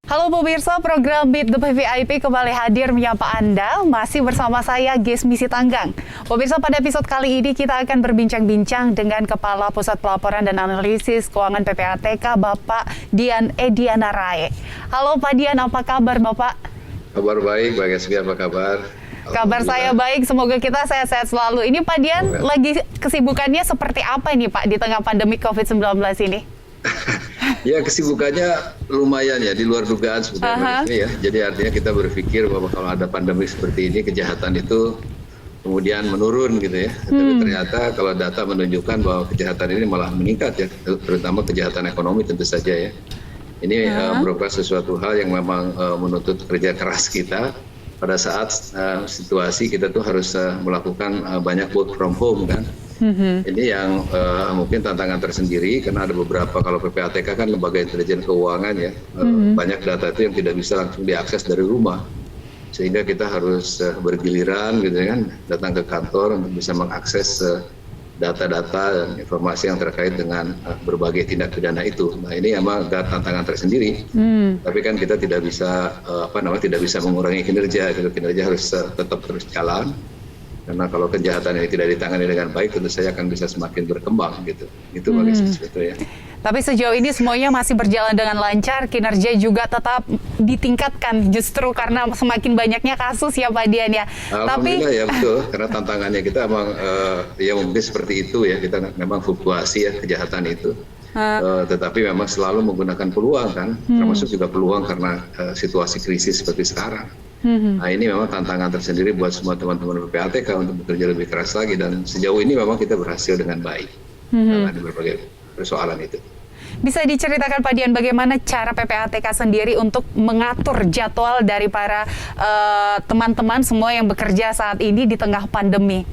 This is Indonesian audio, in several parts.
Halo pemirsa, program Meet the VIP kembali hadir menyapa Anda. Masih bersama saya, Gesmi Sitanggang. Pemirsa, pada episode kali ini kita akan berbincang-bincang dengan Kepala Pusat Pelaporan dan Analisis Keuangan PPATK, Bapak Dian Ediana Rae. Halo Pak Dian, apa kabar Bapak? Kabar baik, Mbak Gesmi, apa kabar? Kabar saya baik, semoga kita sehat-sehat selalu. Ini Pak Dian, lagi kesibukannya seperti apa ini Pak di tengah pandemi COVID-19 ini? Ya, kesibukannya lumayan ya, di luar dugaan sebenarnya ya. Jadi artinya kita berpikir bahwa kalau ada pandemi seperti ini, kejahatan itu kemudian menurun gitu ya. Tapi ternyata kalau data menunjukkan bahwa kejahatan ini malah meningkat ya, terutama kejahatan ekonomi tentu saja ya. Ini merupakan sesuatu hal yang memang menuntut kerja keras kita. Pada saat situasi kita tuh harus melakukan banyak work from home kan. Ini yang mungkin tantangan tersendiri karena ada beberapa, kalau PPATK kan lembaga intelijen keuangan ya, banyak data itu yang tidak bisa langsung diakses dari rumah, sehingga kita harus bergiliran gitu kan, datang ke kantor untuk bisa mengakses data-data dan informasi yang terkait dengan berbagai tindak pidana itu. Nah ini memang ada tantangan tersendiri, tapi kan kita tidak bisa tidak bisa mengurangi kinerja. Kinerja harus tetap terus jalan. Karena kalau kejahatan ini tidak ditangani dengan baik, tentu saja akan bisa semakin berkembang gitu. Itu bagi sebetulnya. Tapi sejauh ini semuanya masih berjalan dengan lancar, kinerja juga tetap ditingkatkan justru karena semakin banyaknya kasus ya Pak Dian ya. Alhamdulillah ya betul, karena tantangannya kita memang ya mungkin seperti itu ya, kita memang fluktuasi ya kejahatan itu. Tetapi memang selalu menggunakan peluang kan, termasuk juga peluang karena situasi krisis seperti sekarang. Nah ini memang tantangan tersendiri buat semua teman-teman PPATK untuk bekerja lebih keras lagi, dan sejauh ini memang kita berhasil dengan baik menangani berbagai persoalan itu. Bisa diceritakan Pak Dian bagaimana cara PPATK sendiri untuk mengatur jadwal dari para teman-teman semua yang bekerja saat ini di tengah pandemi?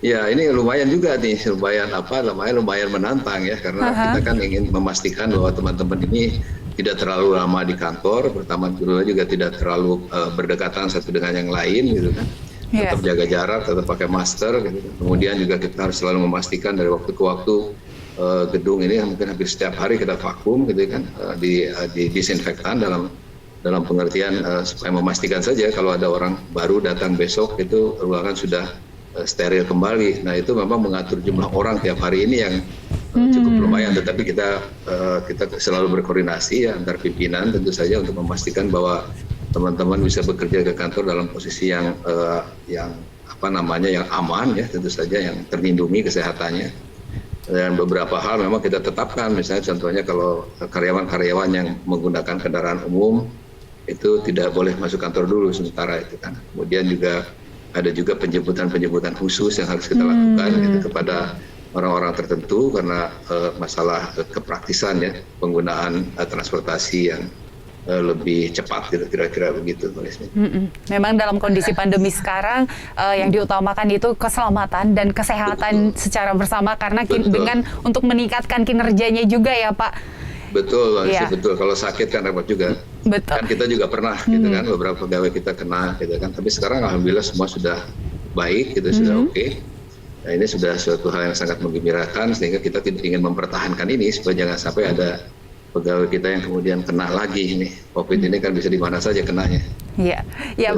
Ya ini lumayan juga nih, lumayan menantang ya, karena kita kan ingin memastikan bahwa teman-teman ini tidak terlalu lama di kantor, pertama kedua juga tidak terlalu berdekatan satu dengan yang lain gitu kan, tetap jaga jarak, tetap pakai masker gitu. Kemudian juga kita harus selalu memastikan dari waktu ke waktu gedung ini mungkin hampir setiap hari kita vakum gitu kan, di disinfektan dalam pengertian supaya memastikan saja kalau ada orang baru datang besok itu ruangan sudah steril kembali. Nah itu memang mengatur jumlah orang tiap hari ini yang cukup lumayan, tetapi kita selalu berkoordinasi ya antar pimpinan tentu saja untuk memastikan bahwa teman-teman bisa bekerja ke kantor dalam posisi yang aman ya, tentu saja yang terlindungi kesehatannya. Dan beberapa hal memang kita tetapkan, misalnya contohnya kalau karyawan-karyawan yang menggunakan kendaraan umum itu tidak boleh masuk kantor dulu sementara itu kan. Kemudian juga ada juga penjemputan khusus yang harus kita lakukan gitu, kepada orang-orang tertentu karena masalah kepraktisan ya, penggunaan transportasi yang lebih cepat gitu, kira-kira begitu. Memang dalam kondisi pandemi sekarang yang diutamakan itu keselamatan dan kesehatan secara bersama, karena dengan untuk meningkatkan kinerjanya juga ya Pak. Betul, betul. Kalau sakit kan repot juga. Betul. Kan kita juga pernah gitu kan, beberapa pegawai kita kena gitu kan. Tapi sekarang alhamdulillah semua sudah baik gitu, sudah oke. Nah ini sudah suatu hal yang sangat menggembirakan, sehingga kita tidak ingin mempertahankan ini supaya jangan sampai ada pegawai kita yang kemudian kena lagi ini. COVID ini kan bisa di mana saja kenanya. Iya, ya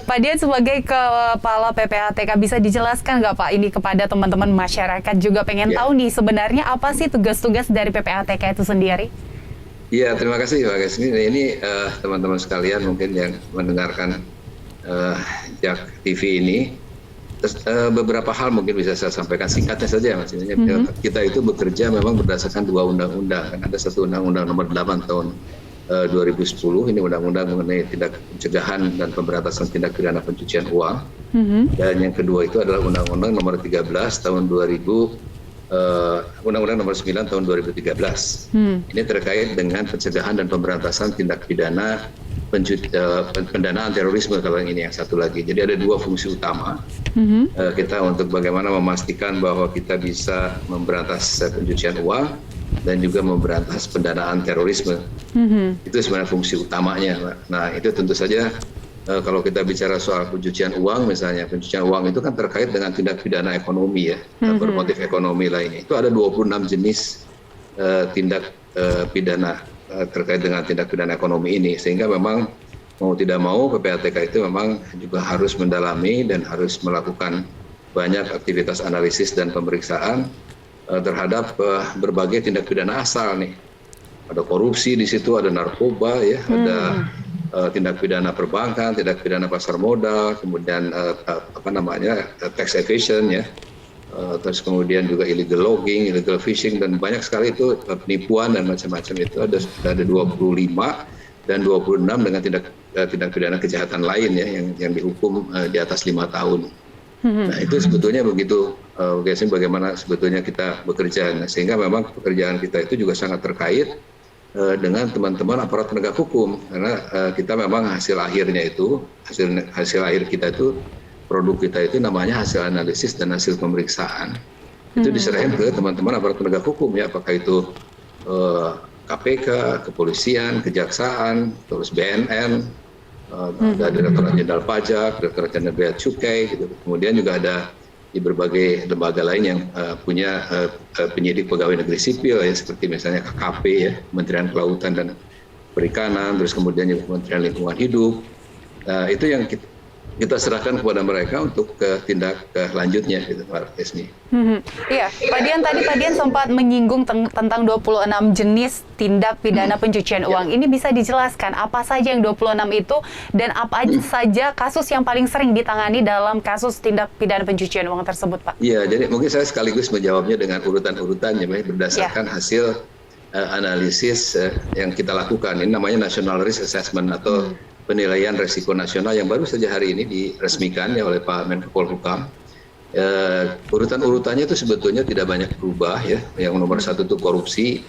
Pak Dian sebagai Kepala PPATK bisa dijelaskan nggak Pak ini kepada teman-teman masyarakat juga pengen tahu nih sebenarnya apa sih tugas-tugas dari PPATK itu sendiri? Iya, terima kasih Pak Gesmi. Ini teman-teman sekalian mungkin yang mendengarkan Jak TV ini, beberapa hal mungkin bisa saya sampaikan singkatnya saja Mas. Kita itu bekerja memang berdasarkan dua undang-undang. Kan ada satu undang-undang nomor 8 tahun 2010, ini undang-undang mengenai tindak pencegahan dan pemberantasan tindak pidana pencucian uang. Dan yang kedua itu adalah undang-undang nomor 13 tahun 2000, undang-undang nomor 9 tahun 2013. Ini terkait dengan pencegahan dan pemberantasan tindak pidana pendanaan terorisme, kalau yang ini yang satu lagi. Jadi ada dua fungsi utama kita untuk bagaimana memastikan bahwa kita bisa memberantas pencucian uang dan juga memberantas pendanaan terorisme. Itu sebenarnya fungsi utamanya. Nah itu tentu saja kalau kita bicara soal pencucian uang, misalnya pencucian uang itu kan terkait dengan tindak pidana ekonomi ya, bermotif ekonomi lainnya. Itu ada 26 jenis tindak pidana terkait dengan tindak pidana ekonomi ini, sehingga memang mau tidak mau PPATK itu memang juga harus mendalami dan harus melakukan banyak aktivitas analisis dan pemeriksaan terhadap berbagai tindak pidana asal nih. Ada korupsi di situ, ada narkoba ya, ada tindak pidana perbankan, tindak pidana pasar modal, kemudian tax evasion ya. Terus kemudian juga illegal logging, illegal fishing, dan banyak sekali itu penipuan dan macam-macam itu ada 25 dan 26 dengan tindak pidana kejahatan lain ya yang dihukum di atas 5 tahun. Nah itu sebetulnya begitu bagaimana sebetulnya kita bekerja, sehingga memang pekerjaan kita itu juga sangat terkait dengan teman-teman aparat penegak hukum, karena kita memang hasil akhir kita itu produk kita itu namanya hasil analisis dan hasil pemeriksaan. Itu diserahkan ke teman-teman aparat penegak hukum ya, apakah itu KPK, kepolisian, kejaksaan, terus BNN, ada Direktorat Jenderal Pajak, Direktorat Jenderal Bea Cukai, gitu. Kemudian juga ada di berbagai lembaga lain yang punya penyidik pegawai negeri sipil ya, seperti misalnya KKP ya, Kementerian Kelautan dan Perikanan, terus kemudian juga Kementerian Lingkungan Hidup. Itu yang kita serahkan kepada mereka untuk tindak lanjutnya gitu, Pak Esmi. Iya, Pak Dian sempat menyinggung tentang 26 jenis tindak pidana pencucian uang. Ini bisa dijelaskan apa saja yang 26 itu dan apa saja kasus yang paling sering ditangani dalam kasus tindak pidana pencucian uang tersebut, Pak? Iya, jadi mungkin saya sekaligus menjawabnya dengan urutan-urutannya berdasarkan hasil analisis yang kita lakukan. Ini namanya National Risk Assessment atau penilaian resiko nasional yang baru saja hari ini diresmikan ya oleh Pak Menko Polhukam. Urutan-urutannya itu sebetulnya tidak banyak berubah ya. Yang nomor 1 itu korupsi,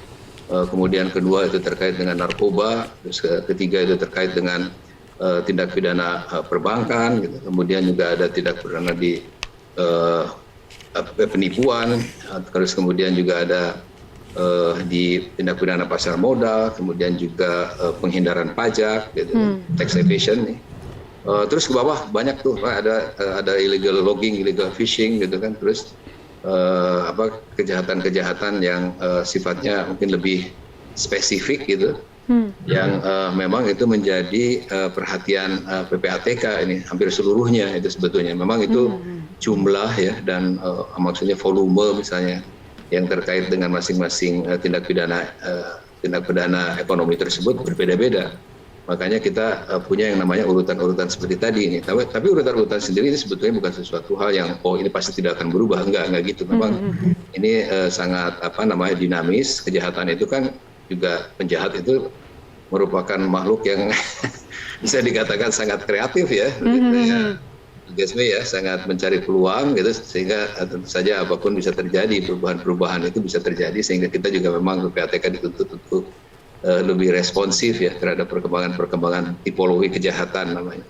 kemudian kedua itu terkait dengan narkoba, terus ketiga itu terkait dengan tindak pidana perbankan, gitu. Kemudian juga ada tindak pidana di penipuan, terus kemudian juga ada di tindak pidana pasar modal, kemudian juga penghindaran pajak, gitu, tax evasion nih. Terus ke bawah banyak tuh, ada illegal logging, illegal fishing, gitu kan. Terus kejahatan-kejahatan yang sifatnya mungkin lebih spesifik, gitu, yang memang itu menjadi perhatian PPATK ini hampir seluruhnya itu sebetulnya. Memang itu jumlah ya dan maksudnya volume misalnya yang terkait dengan masing-masing tindak pidana ekonomi tersebut berbeda-beda. Makanya kita punya yang namanya urutan-urutan seperti tadi ini. Tapi urutan-urutan sendiri ini sebetulnya bukan sesuatu hal yang ini pasti tidak akan berubah, enggak gitu. Memang ini sangat dinamis. Kejahatan itu kan juga, penjahat itu merupakan makhluk yang bisa dikatakan sangat kreatif ya. Gesme ya, sangat mencari peluang gitu, sehingga tentu saja apapun bisa terjadi, perubahan-perubahan itu bisa terjadi, sehingga kita juga memang PPATK dituntut untuk lebih responsif ya terhadap perkembangan tipologi kejahatan namanya.